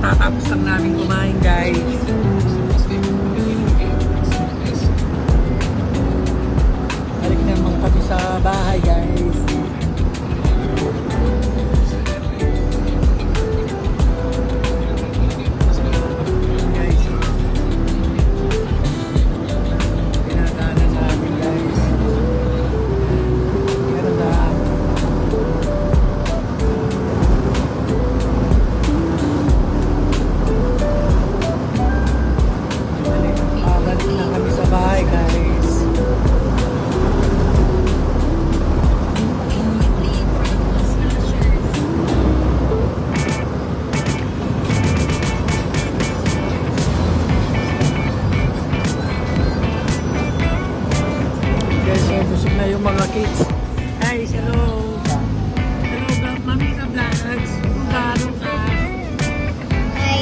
Katatapos lang namin kumain, guys. Balik naman kami sa bahay, guys. Guys, pinadaanan namin, guys. Meron na. Balik na kami sa bahay, guys. Guys, so busog na yung mga kids. Hi, hello. Hello, Mami ka vlogs. Kung gano'n ka. Hi.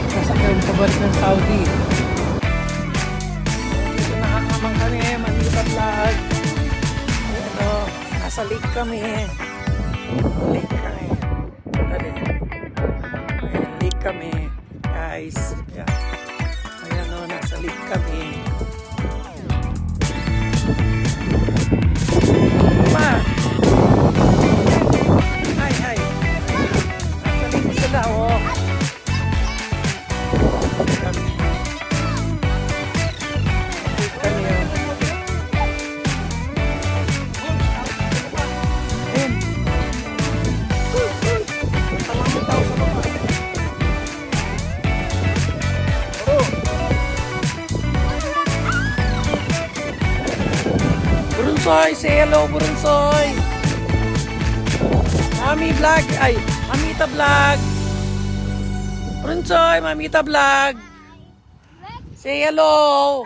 Sasakyan pabalik ng Saudi. Dito nakakamang kami, Manila Vlog. Ano, nasa lake kami. Lake kami. Ayan, lake kami, guys. Ayan. Ayan o, nasa lake kami. Ma! Hi, hi. Nasa lake sila, oh. Kami. Kami, oh. Ayan. Salamat daw sa mga. Oh. Burunsoy, say hello, Burunsoy. Mami vlog, ay, Mamita vlog. Burunsoy, Mamita vlog. Say hello.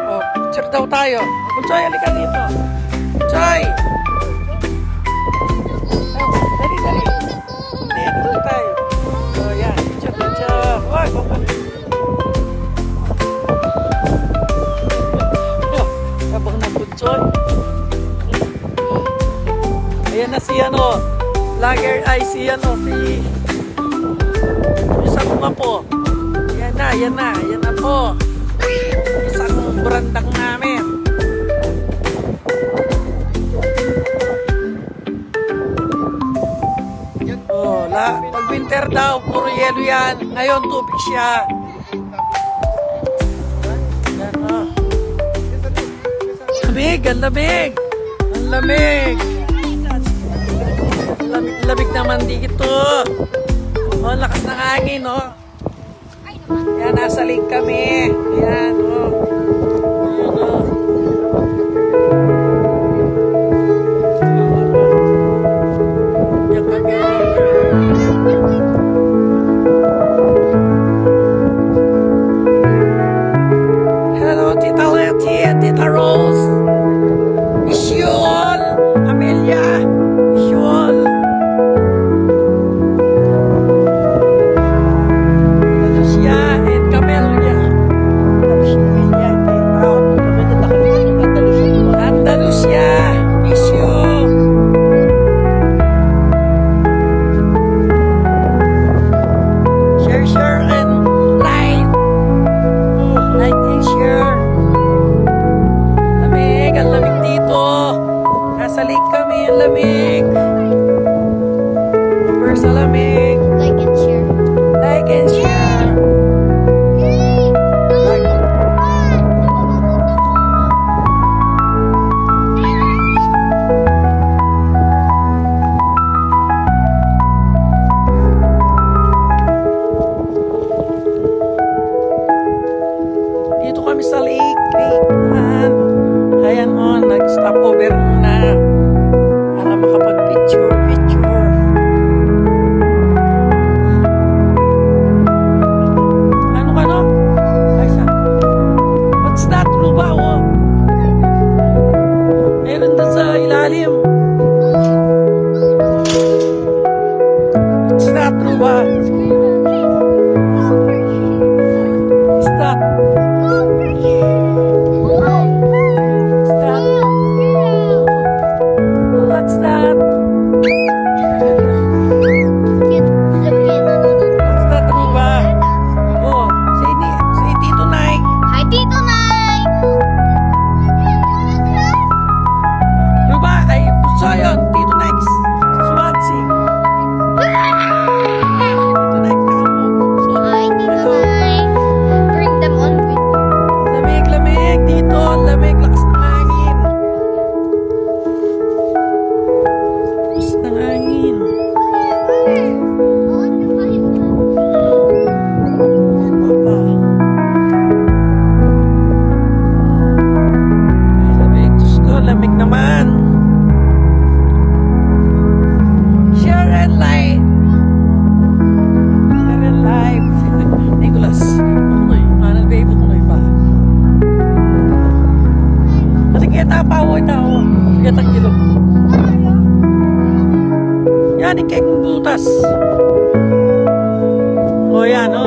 Oh, picture daw tayo. Burunsoy, halika dito. Burunsoy. Oh, dali, dali. Dito tayo. Oh, yan. Picture, picture. Wag, wag. Kabang ng Burunsoy. Ayan na si ano, vlogger ay si ano, si isang mga po. Ayan na po. Isang brandang namin. Oh, pag winter daw, puro yelo yan. Ngayon, tubig siya. Ayan, oh. Lamig, ang lamig. Ang lamig. Lamig naman dito. Oh, lakas ng hangin, oh. Yan, nasa lake kami. Yan, oh. Ayan, oh. Yan kami. Hello, Tita Letty and Tita Rose. Miss you all. Amelia. Miss you all. Andalusia and Camelia. Andalusia. Miss you. Share and like. Like and share. Lamig, ang lamig dito. Nasa lake kami, ang lamig. Super sa lamig. Like and share. Like and share. Like. lalim. It's not true ba? It's not. What's that? What's that true ba? Oh, say Tito Nike. Hi, Tito Nay! True ba? Ay, so yun, Tito Nike's Swansea. Tito Nike ka mo. So, Hi, Tito Nay! Bring them on video. lamig, lamig dito. Lamig, lakas ng hangin. Lakas ng hangin. Papa. Ay, lamig. Diyos ko, lamig naman. Share and like. Share and like. Nicholas. Kunoy. Manal baby kunoy pa. Kasi kita pa ako ito. Kita kilo. Yan, ikay kong butas. O yan, o.